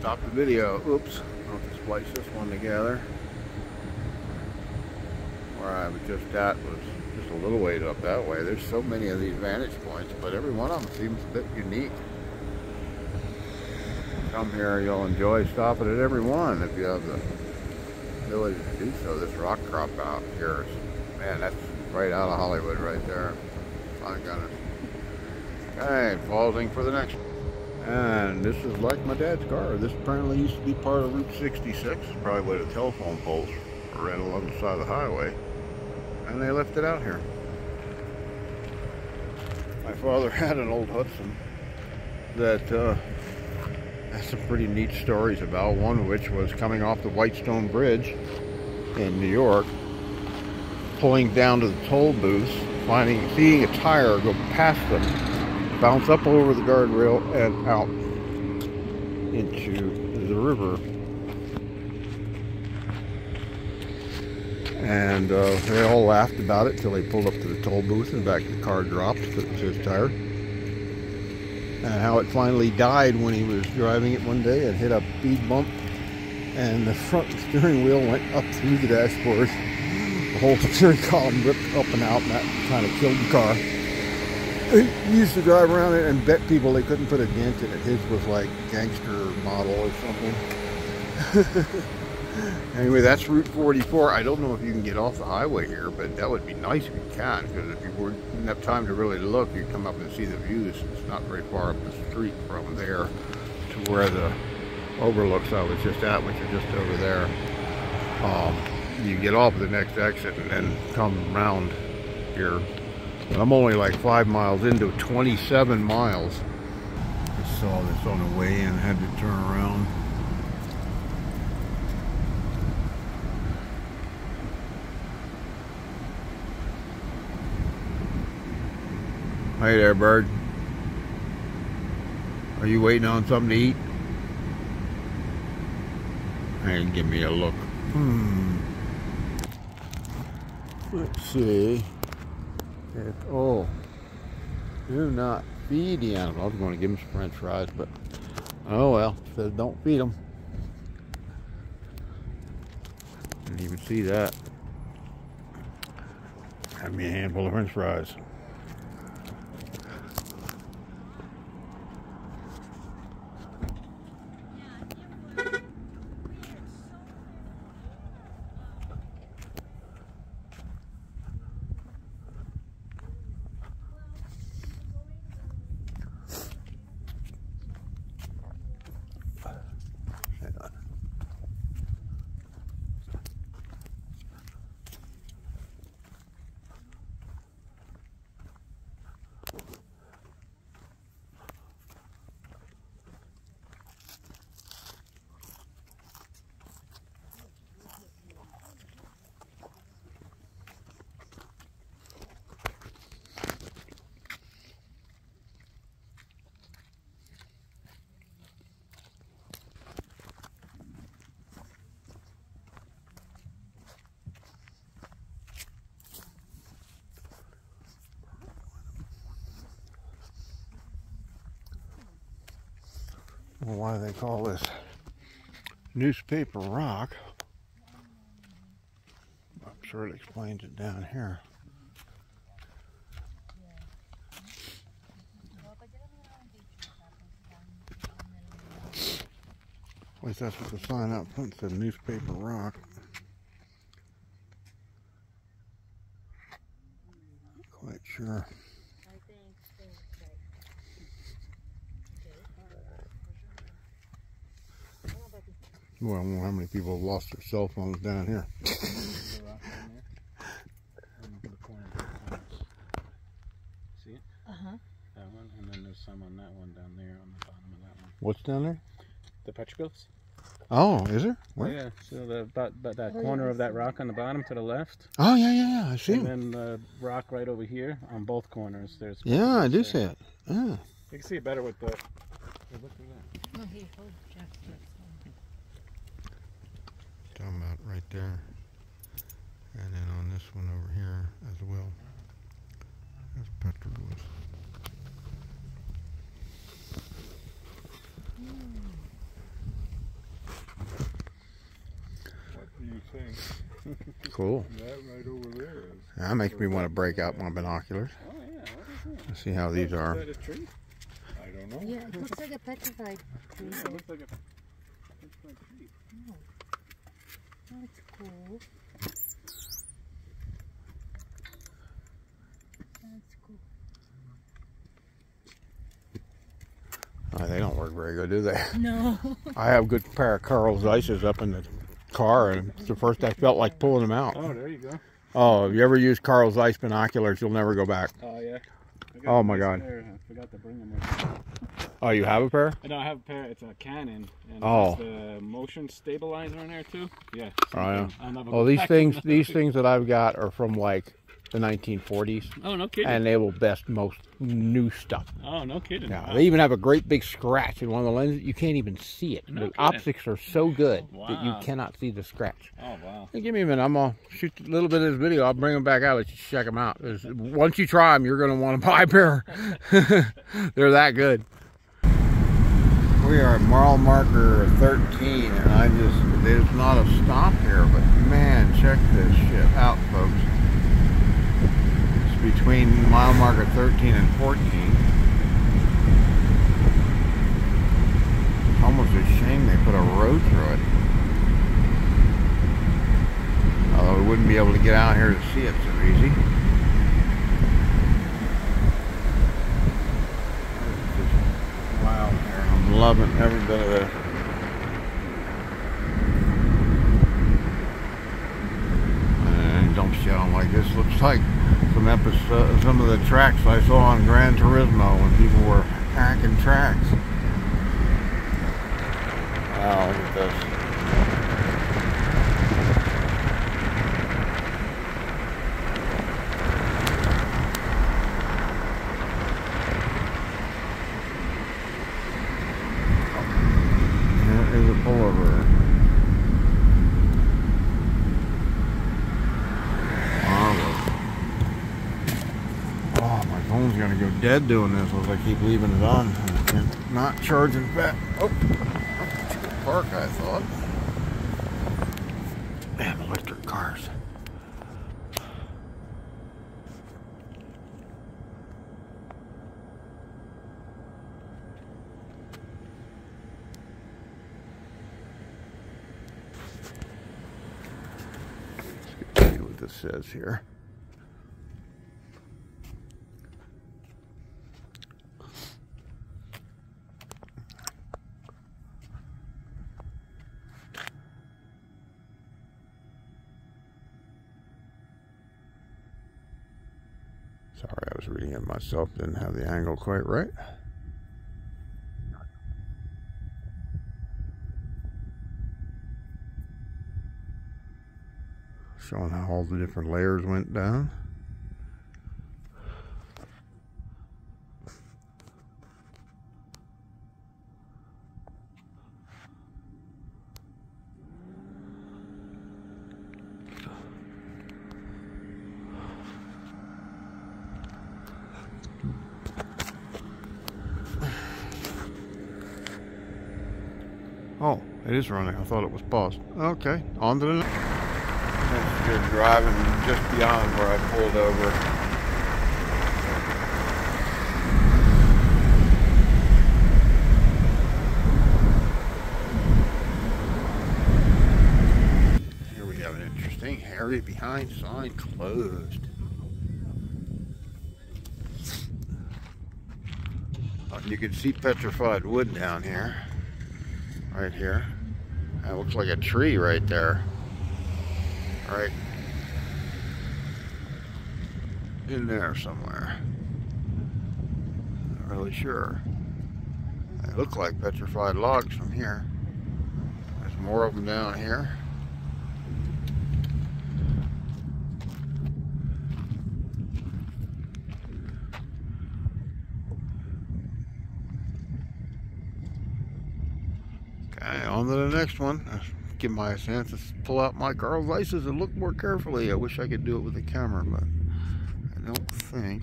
stop the video. Oops. I'll have to splice this one together. Where I was just at was just a little ways up that way. There's so many of these vantage points, but every one of them seems a bit unique. Come here, you'll enjoy stopping at every one if you have the ability to do so. This rock crop out here is, man, that's right out of Hollywood right there. My goodness. Okay, pausing for the next one. And this is like my dad's car. This apparently used to be part of Route 66. Probably where the telephone poles ran along the side of the highway. And they left it out here. My father had an old Hudson that has some pretty neat stories about, one of which was coming off the Whitestone Bridge in New York, pulling down to the toll booths, seeing a tire go past them, bounce up over the guardrail and out into the river. And they all laughed about it till they pulled up to the toll booth, and back the car dropped because it was his tire. And how it finally died when he was driving it one day and hit a speed bump, and the front steering wheel went up through the dashboard. The whole steering column ripped up and out, and that kind of killed the car. He used to drive around it and bet people they couldn't put a dent in it. His was like gangster model or something. Anyway, that's Route 44. I don't know if you can get off the highway here, but that would be nice if you can, because if you didn't have time to really look, you'd come up and see the views. It's not very far up the street from there to where the Overlooks I was just at, which are just over there. You get off the next exit and then come around here. But I'm only like 5 miles into 27 miles. I saw this on the way in, had to turn around. Hey there, bird. Are you waiting on something to eat? Hey, give me a look. Let's see. Oh, do not feed the animal. I was going to give him some French fries, but oh well. Says don't feed them. Didn't even see that. Have me a handful of French fries. Well, why do they call this newspaper rock? I'm sure it explains it down here. At least that's what the sign out front said, newspaper rock. Not quite sure. Well, I don't know how many people have lost their cell phones down here. See it? Uh-huh. That one, and then there's some on that one down there on the bottom of that one. What's down there? The petroglyphs. Oh, is there? Where? Oh, yeah, so that corner of that rock on the bottom to the left. Oh, yeah, I see And them. then the rock right over here on both corners. There's. Yeah, I do there. see it. Yeah. You can see it better with the. Hey, look at that. Oh, here, hold Jeff. Talking about right there. And then on this one over here as well. There's petroglyphs. thing. Cool. That right over there is. That makes me want to break out my binoculars. Oh yeah, what is that? Let's see how these are. Is that a tree? I don't know. Yeah, it looks like a petrified tree. Yeah, it looks like a tree. Oh, that's cool. That's cool. Oh, they don't work very good, do they? No. I have a good pair of Carl Zeiss's up in the car, and it's the first I felt like pulling them out. Oh, there you go. Oh, if you ever use Carl Zeiss binoculars, you'll never go back. Oh yeah. Oh my God. I forgot to bring them with me. Oh, you have a pair? I don't have a pair. It's a Canon, and Oh. there's the motion stabilizer in there too. Yeah. Oh, yeah. I'll never Well, go these back things, on these that. things that I've got are from like the 1940s, Oh no kidding. and they will best most new stuff. Oh no kidding. Yeah, Wow. they even have a great big scratch in one of the lenses. You can't even see it. No The kidding. optics are so good that you Wow. cannot see the scratch. Oh wow. Hey, give me a minute. I'm gonna shoot a little bit of this video. I'll bring them back out. Let you check them out. Once you try them, you're gonna want to buy a pair. They're that good. We are at mile marker 13, and there's not a stop here, but man, check this shit out, folks. It's between mile marker 13 and 14. It's almost a shame they put a road through it. Although we wouldn't be able to get out here to see it so easy. Wow, I'm loving every bit of this. And dump down like this looks like some of the tracks I saw on Gran Turismo when people were hacking tracks. Wow, look at this. Here is a pullover. Oh, my phone's gonna go dead doing this as I keep leaving it on. And not charging fat. Oh, park, I thought. Damn electric cars. Let's see what this says here. Sorry, I was reading it myself, didn't have the angle quite right. Showing how all the different layers went down. Oh, it is running. I thought it was paused. Okay, on to the next. Good driving just beyond where I pulled over. Here we have an interesting area behind sign closed. You can see petrified wood down here. Right here. That looks like a tree right there. Right in there somewhere. Not really sure. They look like petrified logs from here. There's more of them down here. Okay, on to the next one. Give my chance to pull out my Carl Zeiss's and look more carefully. I wish I could do it with the camera, but I don't think.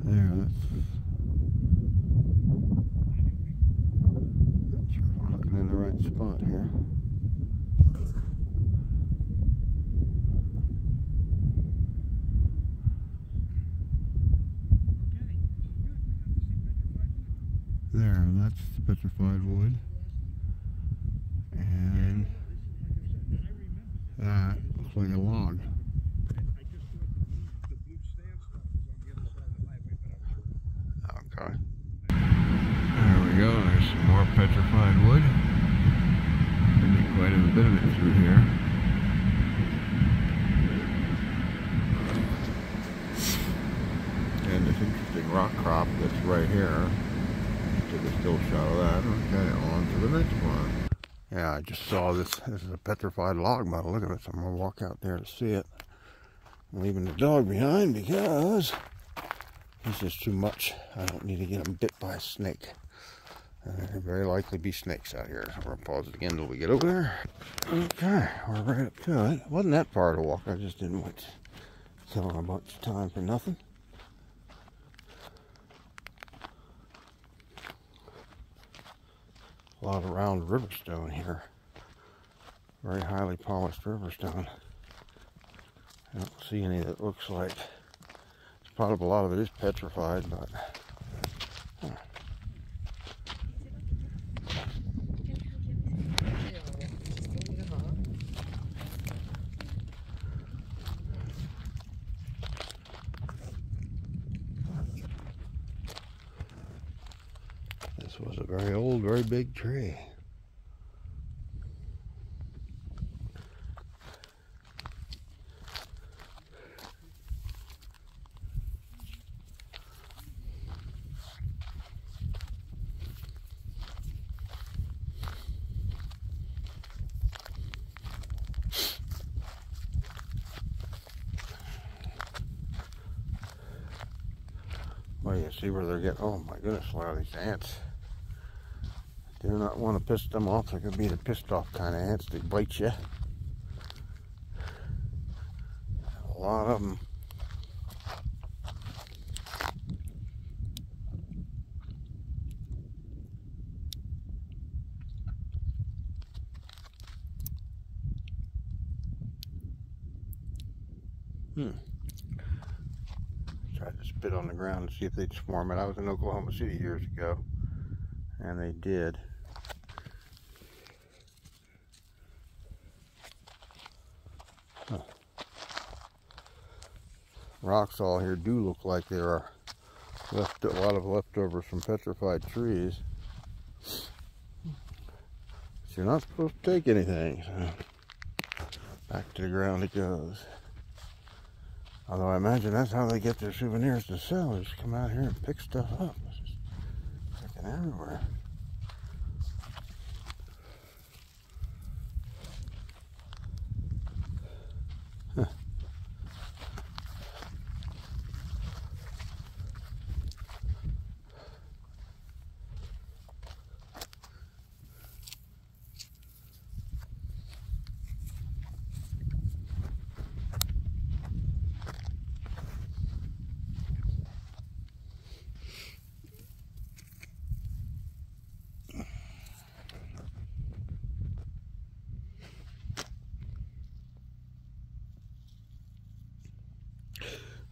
There, There, that's the petrified wood. And that looks like a log. Okay. There we go, there's some more petrified wood. There'll be quite a bit of it through here. And this interesting rock crop that's right here. Take a still shot of that. Okay, on to the next one. Yeah, I just saw this. This is a petrified log by the look of it, so I'm going to walk out there to see it. I'm leaving the dog behind because he's just too much. I don't need to get him bit by a snake. There very likely be snakes out here. So we're going to pause it again until we get over there. Okay, we're right up to it. Wasn't that far to walk. I just didn't want to kill a bunch of time for nothing. A lot of round riverstone here. Very highly polished riverstone. I don't see any that looks like. It's probably a lot of it is petrified, but. This was a very old, very big tree. Well, you see where they're getting, oh my goodness, a lot of these ants. Do not want to piss them off. They're going to be the pissed off kind of ants that bite you. A lot of them. Tried to spit on the ground to see if they'd swarm it. I was in Oklahoma City years ago, and they did. Huh. Rocks all here do look like there are a lot of leftovers from petrified trees. So you're not supposed to take anything. So back to the ground it goes. Although I imagine that's how they get their souvenirs to sell. They just come out here and pick stuff up. It's just freaking everywhere. Huh.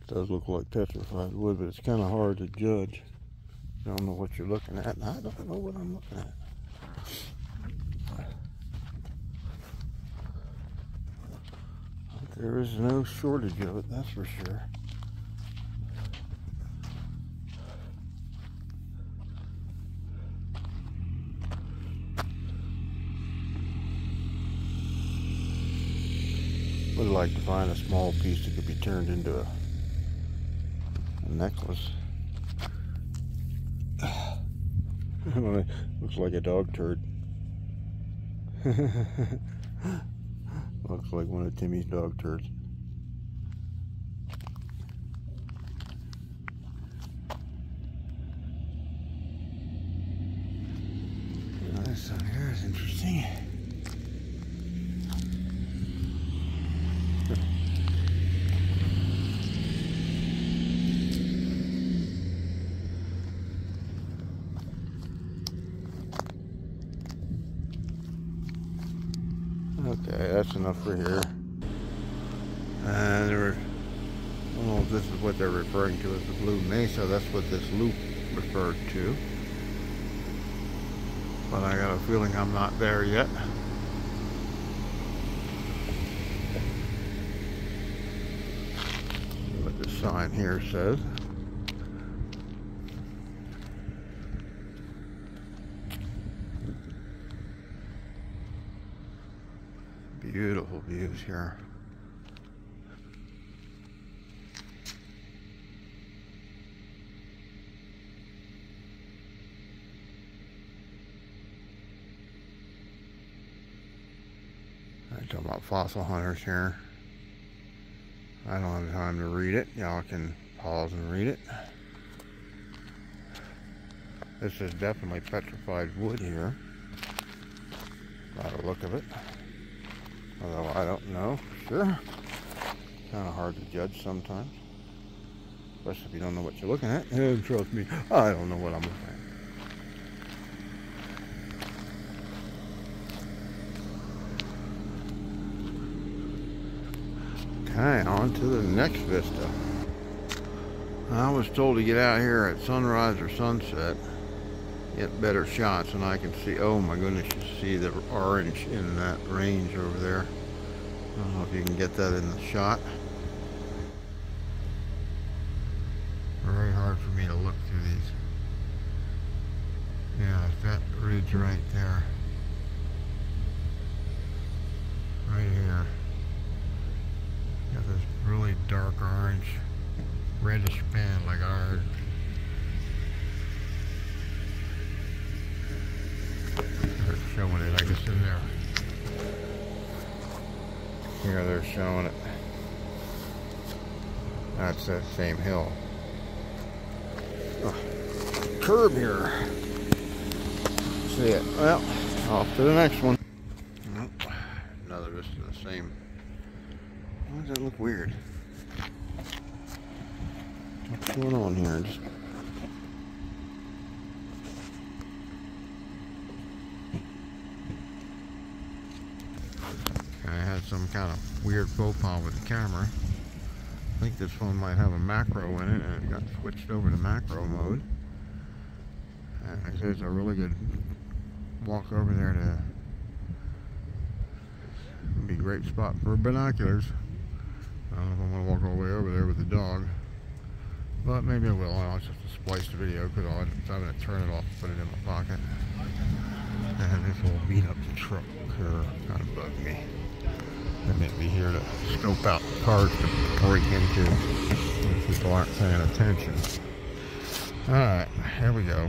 It does look like petrified wood, but it's kind of hard to judge. You don't know what you're looking at, and I don't know what I'm looking at. But there is no shortage of it, that's for sure. Would like to find a small piece that could be turned into a necklace. Looks like a dog turd. Looks like one of Timmy's dog turds. This one here is interesting. Okay, that's enough for here. And I don't know if this is what they're referring to as the Blue Mesa. That's what this loop referred to. but I got a feeling I'm not there yet. See what the sign here says. Beautiful views here. I'm talking about fossil hunters here. I don't have time to read it. Y'all can pause and read it. This is definitely petrified wood here, by the look of it. Although I don't know for sure. Kind of hard to judge sometimes, especially if you don't know what you're looking at. And trust me, I don't know what I'm looking at. Okay, on to the next vista. I was told to get out here at sunrise or sunset, get better shots, and I can see, oh my goodness, you see the orange in that range over there. I don't know if you can get that in the shot. Very hard for me to look through these. Yeah, that ridge right there. Right here. Got this really dark orange, reddish band like ours. They're showing it, I guess, in there. Here they're showing it. That's that same hill. Oh, curb here. See it. Well, off to the next one. Nope. Another just the same. Why does that look weird? What's going on here? I had some kind of weird faux pas with the camera. I think this one might have a macro in it, and it got switched over to macro mode. And I say it's a really good walk over there to be a great spot for binoculars. I don't know if I'm going to walk all the way over there with the dog, but maybe I will. I'll just splice the video because I'm going to turn it off and put it in my pocket. And this will beat up the truck here, kind of bugged me. They may be here to scope out cars to break into if people aren't paying attention. Alright, here we go.